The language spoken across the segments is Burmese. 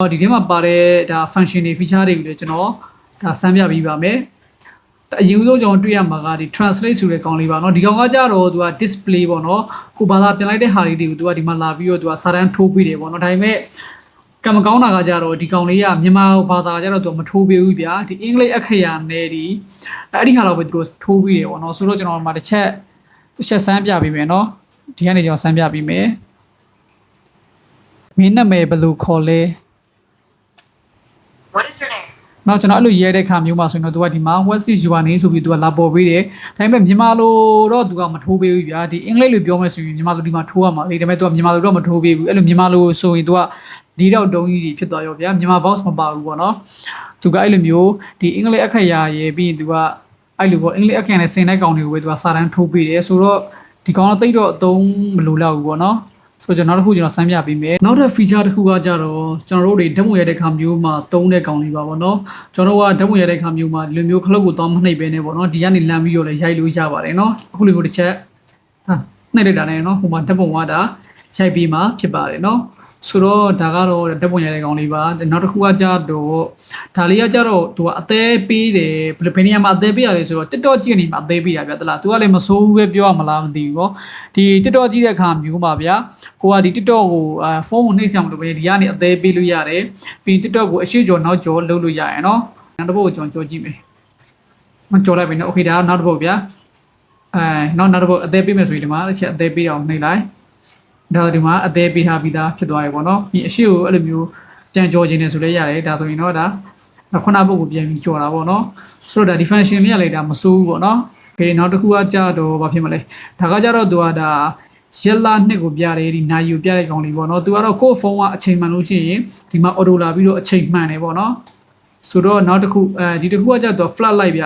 ဒီထဲမှာပါတဲ့ဒါ function တွေ feature တွေကိုလည်းကျွန်တော်ဒါစမ်းပြပေးပါမယ်အရင်ဆုံးကျွန်တော်တွေ့ရမှာကဒီ translate ဆိုတဲ့ကောင်လေးပါเนาะဒီကောင်ကကြတော့သူက display ပေါ့เนาะကိုဘာသာပြန်လိုက်တဲ့ဟာလေးတွေကိုသူကဒီမှာလာပြီးတော့သူကစာတန်းထိုးပေးတယ်ပေါ့เนาะဒါပေမဲ့ကံမကောင်းတာကကြတော့ဒီကောင်လေးကမြန်မာဘာသာကြတော့သူကမထိုးပေးဘူးဗျာဒီအင်္ဂလိပ်အခရာနဲ့ဒီအဲ့ဒီဟာတော့ပဲသူတို့ထိုးပေးတယ်ပေါ့เนาะဆိုတော့ကျွန်တော်ဒီတစ်ချက်စမ်းပြပေးမယ်เนาะဒီကနေကျွန်တော်စမ်းပြပေးမယ်မင်းနာမည်ဘယ်လိုခေါ်လဲ What is your name? နောက်ကျွန်တော်အဲ့လိုရေးတဲ့ခါမျိုးမှာဆိုရင်တော့သူကဒီမှာ what is your name ဆိုပြီးသူကလာပေါ်ပေးတယ်ဒါပေမဲ့မြန်မာလိုတော့သူကမထိုးပေးဘူးဗျာဒီအင်္ဂလိပ်လိုပြောမယ်ဆိုရင်မြန်မာလိုဒီမှာထိုးရမှာလေဒါပေမဲ့သူကမြန်မာလိုတော့မထိုးပေးဘူးအဲ့လိုမြန်မာလိုဆိုရင်သူကဒီတော့တုံးကြီးဖြစ်သွားရောဗျာမြန်မာ box မပါဘူးပေါ့နော်သူကအဲ့လိုမျိုးဒီအင်္ဂလိပ်အခရာရေးပြီးရင်သူကအဲ့လိုပေါ့အင်္ဂလိပ်အခရာနဲ့စင်တဲ့ကောင်တွေကိုပဲသူကစာတန်းထိုးပေးတယ်ဆိုတော့ဒီကောင်တော့တိတ်တော့အသုံးမလိုတော့ဘူးပေါ့နော်ဆိုတော့နောက်တစ်ခုကျွန်တော်စမ်းပြပေးမယ်နောက်ထပ် feature တစ်ခုကကြတော့ကျွန်တော်တို့တွေဓာတ်ပုံရိုက်တဲ့ခါမျိုးမှာသုံးတဲ့ကောင်လေးပါပေါ့နော်ကျွန်တော်တို့ကဓာတ်ပုံရိုက်တဲ့ခါမျိုးမှာဒီလိုမျိုးခလုတ်ကိုတော့မနှိပ်ပဲနဲ့ပေါ့နော်ဒီကနေလမ်းပြီးတော့လည်းရိုက်လို့ရပါတယ်နော်အခုလိုမျိုးတစ်ချက်နှိပ်လိုက်တာနဲ့နော်ဟိုမှာဓာတ်ပုံကဒါရိုက်ပြီးမှဖြစ်ပါတယ်နော်ဆိုတော့ဒါကတော့ဓာတ်ပုံရိုက်တဲ့ကောင်လေးပါနောက်တစ်ခုကကြတော့ဒါလေးကကြတော့သူကအသေးပေးတယ်ဘယ်နေရာမှာအသေးပေးရလဲဆိုတော့ TikTok ကြည့်နေမှာအသေးပေးတာဗျာတလားသူကလည်းမစိုးဘူးပဲပြောရမလားမသိဘူးပေါ့ဒီ TikTok ကြည့်တဲ့အခါမျိုးပါဗျာကိုကဒီ TikTok ကိုဖုန်းကိုနှိပ်ဆောင်လို့ပဲဒီကနေအသေးပေးလို့ရတယ်ပြီး TikTok ကိုအရှိကျော်နောက်ကျော်လုပ်လို့ရရနော်နောက်တစ်ပုတ်ကိုကျွန်တော်ကြော်ကြည့်မယ်မကြော်လိုက်ပြီနော်โอเคဒါကနောက်တစ်ပုတ်ဗျာနောက်တစ်ပုတ်အသေးပေးမယ်ဆိုရင်ဒီမှာတစ်ချက်အသေးပေးအောင်နှိပ်လိုက်ဒါဒီမှာအသေးပေးထားပြီးသားဖြစ်သွားပြီပေါ့နော်ဒီအရှိကိုအဲ့လိုမျိုးပြန်ကြော်ခြင်းနေဆိုလဲရတယ်ဒါဆိုရင်တော့ဒါခုနပုတ်ကိုပြန်ပြီးကြော်တာပေါ့နော်ဆိုတော့ဒါဒီ function လေးကလည်းဒါမစိုးဘူးပေါ့နော်ခေနောက်တစ်ခုကကြတော့ဘာဖြစ်မလဲဒါကကြတော့သူကဒါရက်လာနှစ်ကိုပြတယ်ဒီနာယူပြတဲ့ကောင်လေးပေါ့နော်သူကတော့ကိုယ့်ဖုန်းကအချိန်မှန်လို့ရှိရင်ဒီမှာ auto လာပြီးတော့အချိန်မှန်တယ်ပေါ့နော်ဆိုတော့နောက်တစ်ခုဒီတစ်ခုကကြတော့ flat light ဗျ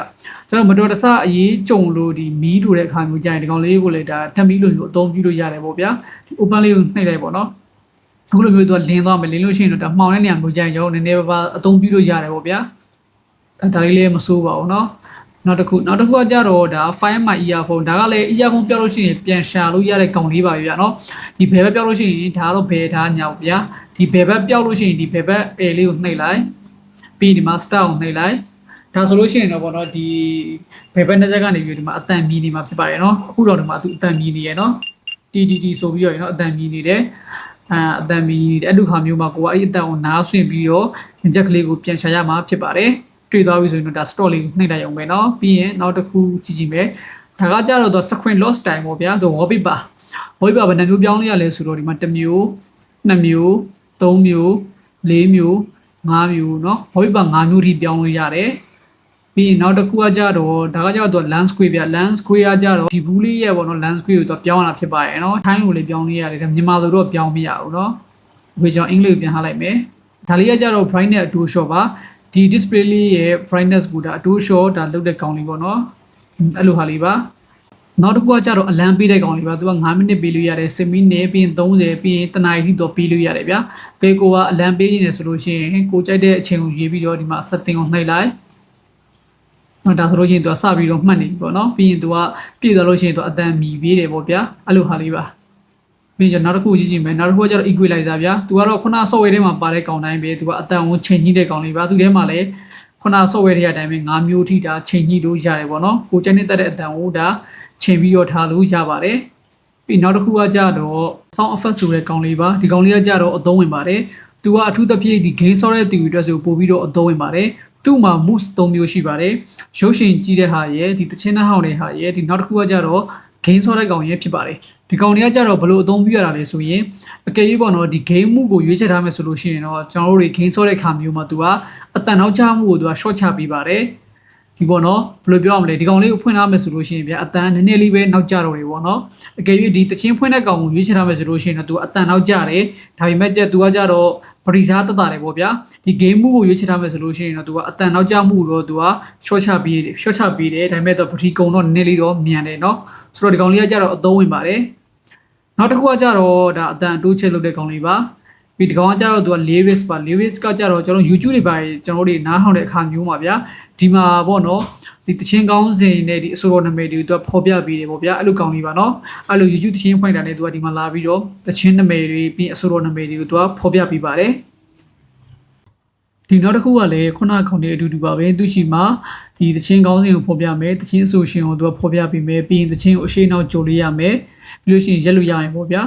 ကျွန်တော်မတော်တဆအရေးကြုံလို့ဒီမီးလိုတဲ့အခါမျိုးကြာရင်ဒီကောင်လေးကိုလည်းဒါထပ်မီးလိုမျိုးအသုံးပြုလို့ရတယ်ပေါ့ဗျာဒီ open လေးကိုနှိပ်လိုက်ပေါ့နော်အခုလိုမျိုးသူကလင်းသွားမယ်လင်းလို့ရှိရင်တော့ဒါမှောင်တဲ့နေရာမျိုးကြာရင်ရောနည်းနည်းပါးအသုံးပြုလို့ရတယ်ပေါ့ဗျာဒါလေးလည်းမစိုးပါဘူးနော်နောက်တစ်ခုကကြတော့ဒါ Find My Earphone ဒါကလည်း earphone ပြောက်လို့ရှိရင်ပြန်ရှာလို့ရတဲ့ကောင်လေးပါဗျာနော်ဒီဘယ်ဘက်ပြောက်လို့ရှိရင်ဒါကတော့ဘယ်ဒါညာဗျာဒီဘယ်ဘက်ပြောက်လို့ရှိရင်ဒီဘယ်ဘက်အဲလေးကိုနှိပ်လိုက်ပြီးဒီမှာ start ကိုနှိပ်လိုက်ဒါဆိုလို့ရှိရင်တော့ပေါ့နော်ဒီဘယ်ဘက်နှစ်ချက်ကနေပြီးဒီမှာအတန်မြည်နေမှာဖြစ်ပါရဲ့နော်အခုတော့ဒီမှာသူအတန်မြည်နေရဲ့နော် TTT ဆိုပြီးတော့နော်အတန်မြည်နေတယ်အတန်မြည်နေတယ်အဲ့ဒီခါမျိုးမှာကိုကအဲ့ဒီအတန်ကိုနားဆွင့်ပြီးတော့ညက်ကလေးကိုပြန်ရှာရမှာဖြစ်ပါတယ်တွေ့သွားပြီဆိုရင်တော့ဒါ store လေးနှိပ်လိုက်အောင်ပဲเนาะပြီးရင်နောက်တစ်ခုကြည့်ကြည့်မယ်ဒါကကြတော့ screen loss time ပေါ့ဗျာဆို wallpaper ဘယ်နှမျိုးပြောင်းလဲရလဲဆိုတော့ဒီမှာ1မျိုး2မျိုး3မျိုး4မျိုး5မျိုးเนาะ wallpaper 5မျိုးထိပြောင်းလို့ရတယ်ပြီးရင်နောက်တစ်ခုကကြတော့ဒါကကြတော့ landscape ဗျ landscape ကကြတော့ဒီဘူးလေးရဲ့ပေါ့နော် landscape ကိုတော့ပြောင်းလာဖြစ်ပါရဲ့เนาะထိုင်းကိုလည်းပြောင်းလို့ရတယ်ဒါမြန်မာလိုတော့ပြောင်းမရဘူးเนาะဝေကြောင်အင်္ဂလိပ်ကိုပြန်ထားလိုက်မယ်ဒါလေးကကြတော့ brightness အတူရှော့ပါဒီ display လေးရဲ့ brightness ကိုဒါအတိုး short ဒါလုပ်တဲ့ကောင်လေးပေါ့နော်အဲ့လိုဟာလေးပါနောက်တစ်ခုကကြတော့အလံပေးတဲ့ကောင်လေးပါသူက9မိနစ်ပေးလို့ရတယ်10မိနစ်ပြီးရင်30ပြီးရင်တနာရီထိတော့ပေးလို့ရတယ်ဗျာပေကိုကအလံပေးနေတယ်ဆိုလို့ရှိရင်ကိုကြိုက်တဲ့အချိန်ကိုရွေးပြီးတော့ဒီမှာ setting ကိုနှိပ်လိုက်ဒါဆိုလို့ရှိရင်သူကစပြီးတော့မှတ်နေပြီပေါ့နော်ပြီးရင်သူကပြည့်သွားလို့ရှိရင်သူအတန်မြည်ပေးတယ်ပေါ့ဗျာအဲ့လိုဟာလေးပါပြီးကြနောက်တစ်ခုကြည့်ကြည့်မယ်နောက်တစ်ခုကကျတော့ equalizer ဗျာသူကတော့ခုန software ထဲမှာပါတဲ့ကောင်တိုင်းပဲသူကအတန်ကိုချိန်ညှိတဲ့ကောင်လေးပါသူထဲမှာလည်းခုန software ထဲအတိုင်းပဲ5မျိုးထိဒါချိန်ညှိလို့ရတယ်ပေါ့နော်ကိုကျန်နေတဲ့အတန်ကိုဒါချိန်ပြီးတော့ထားလို့ရပါတယ်ပြီးနောက်တစ်ခုကကြတော့ sound effect ဆိုတဲ့ကောင်လေးပါဒီကောင်လေးကကြတော့အသုံးဝင်ပါတယ်သူကအထူးသဖြင့်ဒီ game ဆော့တဲ့ theory အတွက်ဆိုပို့ပြီးတော့အသုံးဝင်ပါတယ်သူ့မှာ moves 3မျိုးရှိပါတယ်ရုပ်ရှင်ကြည့်တဲ့ဟာရဲ့ဒီတချင်းနှဟောင်းတဲ့ဟာရဲ့ဒီနောက်တစ်ခုကကြတော့ game ဆော့တဲ့ကောင်ရဲ့ဖြစ်ပါတယ်ဒီကောင်တွေကကြတော့ဘယ်လိုအသုံးပြုရတာလဲဆိုရင်အကယ်၍ပေါ့နော်ဒီ game မှုကိုရွေးချယ်ထားမယ်ဆိုလို့ရှိရင်တော့ကျွန်တော်တို့တွေ game ဆော့တဲ့ခါမျိုးမှာသူကအတန်နောက်ချမှုကိုသူက short ချပေးပါတယ်ဒီပေါ့နော်ဘယ်လိုပြောရမလဲဒီကောင်လေးကိုဖွင့်ထားမယ်ဆိုလို့ရှိရင်ဗျာအတန်နည်းနည်းလေးပဲနောက်ကျတော့တယ်ပေါ့နော်အကယ်၍ဒီတချင်းဖွင့်တဲ့ကောင်ကိုရွေးချယ်ထားမယ်ဆိုလို့ရှိရင်တော့သူအတန်နောက်ကျတယ်ဒါပေမဲ့ကျသူကကြတော့ပရိစားတက်တာတယ်ပေါ့ဗျာဒီ game မှုကိုရွေးချယ်ထားမယ်ဆိုလို့ရှိရင်တော့သူကအတန်နောက်ကျမှုတော့သူက short ချပေးတယ်ဒါပေမဲ့တော့ပရိကုံတော့နည်းနည်းလေးတော့မြန်တယ်နော်ဆိုတော့ဒီကောင်လေးကကြတော့အသုံးဝင်ပါတယ်နောက်တစ်ခုကကြတော့ဒါအတန်တိုးချဲလုပ်တဲ့ကောင်လေးပါပြီးဒီကောင်ကကြတော့သူက lyrics ပါ lyrics ကကြတော့ကျွန်တော် YouTube တွေပါကျွန်တော်တို့နားထောင်တဲ့အခါမျိုးမှာဗျာဒီမှာပေါ့နော်ဒီတချင်းကောင်းစဉ်နဲ့ဒီအစိုးရနာမည်တွေကိုသူကဖော်ပြပေးတယ်ပေါ့ဗျာအဲ့လိုကောင်းလေးပါနော်အဲ့လို YouTube တချင်းဖွင့်တာနဲ့သူကဒီမှာလာပြီးတော့တချင်းနာမည်တွေပြီးအစိုးရနာမည်တွေကိုသူကဖော်ပြပေးပါတယ် ဒီနောက်တစ်ခုကလည်းခုနကောင်တွေအတူတူပါပဲသူရှိမှာဒီသချင်းကောင်းစဉ်ကိုဖော်ပြမယ်သချင်းအဆိုရှင်ကိုသူကဖော်ပြပေးမယ်ပြီးရင်သချင်းကိုအရှိနောက်ကြိုလေးရမယ်ပြီးလို့ရှိရင်ရက်လို့ရရင်ပေါ့ဗျာ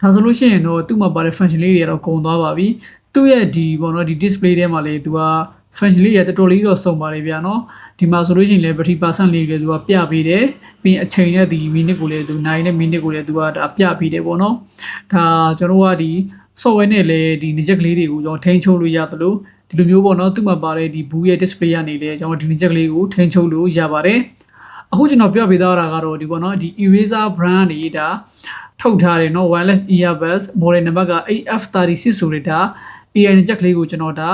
ဒါဆိုလို့ရှိရင်တော့သူ့မှာပါတဲ့ function လေးတွေကတော့ကုန်သွားပါပြီသူ့ရဲ့ဒီပေါ့နော်ဒီ display ထဲမှာလည်းသူက function လေးတွေတော်တော်လေးတော့စုံပါတယ်ဗျာနော်ဒီမှာဆိုလို့ရှိရင်လည်း 30% လေးတွေသူကပြပေးတယ်ပြီးအချိန်နဲ့ဒီ minute ကိုလည်းသူ9နဲ့ minute ကိုလည်းသူကဒါပြပေးတယ်ပေါ့နော်ဒါကျွန်တော်ကဒီ software နဲ့လည်းဒီ widget ကလေးတွေကိုကျွန်တော်ထိန်းချုပ်လို့ရတယ်လို့ဒီလိုမျိုးပေါ့နော်သူ့မှာပါတဲ့ဒီ boot ရဲ့ display ကနေလည်းကျွန်တော်ဒီ widget ကလေးကိုထိန်းချုပ်လို့ရပါတယ်အခုကျွန်တော်ပြပေးသွားတာကတော့ဒီပေါ့နော်ဒီ eraser brand တွေဒါထုတ်ထားတယ်နော် wireless earbuds model number က AF36 ဆိုတဲ့ဒါ AI နဲ့ jack ကလေးကိုကျွန်တော်ဒါ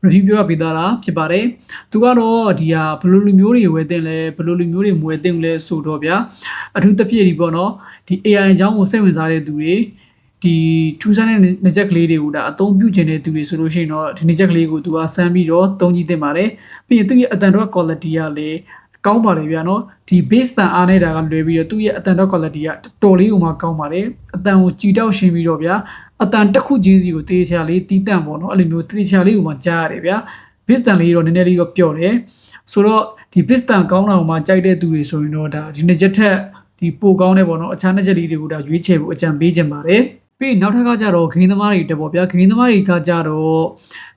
review ပြောပြပေးတာဖြစ်ပါတယ်သူကတော့ဒီဟာဘယ်လိုလူမျိုးတွေဝယ်တင်လဲဘယ်လိုလူမျိုးတွေမဝယ်တင်လဲဆိုတော့ဗျာအထူးသဖြင့်ဒီပေါ့နော်ဒီ AI အကြောင်းကိုစိတ်ဝင်စားတဲ့သူတွေဒီထူးဆန်းတဲ့ widget ကလေးတွေကိုဒါအသုံးပြုခြင်းတဲ့သူတွေဆိုလို့ရှိရင်တော့ဒီ widget ကလေးကိုသူကစမ်းပြီးတော့သုံးကြည့်သင့်ပါတယ်ပြီးရင်သူ့ရဲ့အတန်တော့ quality ကလည်းကောင်းပါတယ်ဗျာနော်ဒီ base တန်အားနေတာကလွယ်ပြီးတော့သူ့ရဲ့အတန်တော့ quality ကတော်လေးကိုမှကောင်းပါတယ်အတန်ကိုကြည်တောက်ရှင်းပြီးတော့ဗျာအတန်တစ်ခုချင်းစီကိုတေးချာလေးတီးတန့်ပေါ့နော်အဲ့လိုမျိုးတေးချာလေးကိုမှကြားရတယ်ဗျာ base တန်လေးတော့နည်းနည်းလေးတော့ပျော့တယ်ဆိုတော့ဒီ base တန်ကောင်းတာကိုမှကြိုက်တဲ့သူတွေဆိုရင်တော့ဒါဒီ widget ထက်ဒီပိုကောင်းတဲ့ပေါ့နော်အခြား widget လေးတွေကိုဒါရွေးချယ်ဖို့အကြံပေးခြင်းပါတယ်ပြီးနောက်ထပ်ကကြတော့ဂိမ်းသမားတွေတက်ပေါ့ဗျာဂိမ်းသမားတွေကကြတော့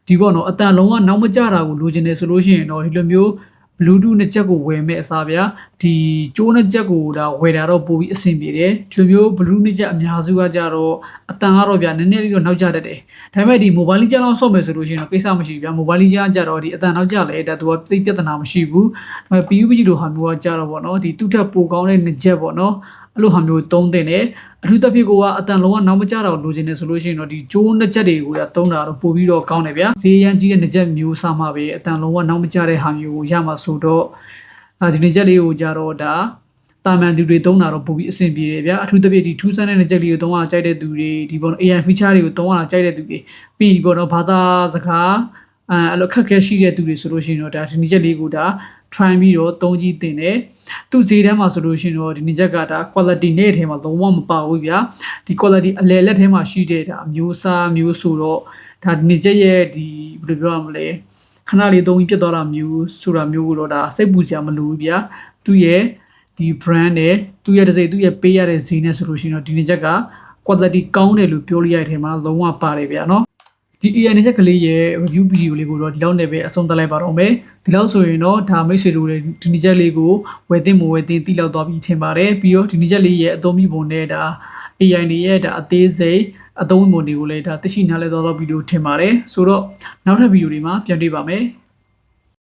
ဒီပေါ့နော်အတန်လုံးကနောက်မကြတာကိုလိုချင်တယ်ဆိုလို့ရှိရင်တော့ဒီလိုမျိုး Bluetooth နှစ်ချက်ကိုဝယ်မဲ့အစားဗျာဒီကျိုးနှစ်ချက်ကိုဒါဝယ်တာတော့ပိုပြီးအဆင်ပြေတယ်ဒီလိုမျိုး Bluetooth နှစ်ချက်အများစုကကြတော့အတန်ကတော့ဗျာနည်းနည်းလေးတော့နောက်ကျတတ်တယ်ဒါပေမဲ့ဒီ mobile လေးကြလောက်ဆော့မယ်ဆိုလို့ရှိရင်တော့ကိစ္စမရှိဘူးဗျာ mobile လေးကြတော့ဒီအတန်နောက်ကျလဲဒါသူကသိပြဿနာမရှိဘူးဒါပေမဲ့ PUBG လိုဟာမျိုးကကြတော့ပေါ့နော်ဒီသူ့ထက်ပိုကောင်းတဲ့နှစ်ချက်ပေါ့နော်အဲ့လိုဟာမျိုးသုံးတင်တယ်အထူးသဖြင့်ကိုကအတန်လုံးကနောက်မကျတော့လိုချင်တယ်ဆိုလို့ရှိရင်တော့ဒီကျိုးနှစ်ချက်တွေကိုသုံးတာတော့ပို့ပြီးတော့ကောင်းတယ်ဗျာဈေးရန်ကြီးတဲ့နှစ်ချက်မျိုးစားမှပဲအတန်လုံးကနောက်မကျတဲ့ဟာမျိုးကိုရမှာဆိုတော့ဒီနှစ်ချက်လေးကိုကြတော့ဒါတာမန်သူတွေသုံးတာတော့ပို့ပြီးအဆင်ပြေတယ်ဗျာအထူးသဖြင့်ဒီထူးဆန်းတဲ့နှစ်ချက်လေးကိုသုံးရကြိုက်တဲ့သူတွေဒီပေါ့ AI feature တွေကိုသုံးရကြိုက်တဲ့သူတွေပြီးဒီပေါ့နော်ဘာသာစကားအဲ့လိုခက်ခဲရှိတဲ့သူတွေဆိုလို့ရှိရင်တော့ဒါဒီနှစ်ချက်လေးကိုဒါ try ပြီးတော့သုံးကြည့်တင်တယ်သူဈေးထဲမှာဆိုလို့ရှိရင်တော့ဒီနှစ်ချက်ကဒါ quality နဲ့ထဲမှာလုံးဝမပါဘူးဗျာဒီ quality အလယ်လက်ထဲမှာရှိတဲ့ဒါမျိုးစားမျိုးဆိုတော့ဒါဒီနှစ်ချက်ရဲ့ဒီဘယ်လိုပြောရမလဲခဏလေးသုံးပြီးပြတ်သွားတာမျိုးဆိုတာမျိုးကိုတော့ဒါစိတ်ပူစရာမလိုဘူးဗျာသူရဲ့ဒီ brand နဲ့သူရဲ့တစ်စိတ်သူရဲ့ပေးရတဲ့ဈေးနဲ့ဆိုလို့ရှိရင်တော့ဒီနှစ်ချက်က quality ကောင်းတယ်လို့ပြောလို့ရတဲ့ထဲမှာလုံးဝပါတယ်ဗျာနော်ဒီ AI နဲ့ချက်ကလေးရဲ့ review video လေးကိုတော့ဒီလောက်နဲ့ပဲအဆုံးသတ်လိုက်ပါတော့မယ်ဒီလောက်ဆိုရင်တော့ဒါမိတ်ဆွေတို့လည်းဒီနေ့ချက်လေးကိုဝယ်သိမဝယ်သိတိလောက်သွားပြီးထင်ပါတယ်ပြီးတော့ဒီနေ့ချက်လေးရဲ့အသုံးပြုပုံနဲ့ဒါ AI တွေရဲ့ဒါအသေးစိတ်အသုံးဝင်ပုံတွေကိုလည်းဒါသိရှိနားလည်သွားတော့ဗီဒီယိုထင်ပါတယ်ဆိုတော့နောက်ထပ်ဗီဒီယိုတွေမှာပြန်တွေ့ပါမယ်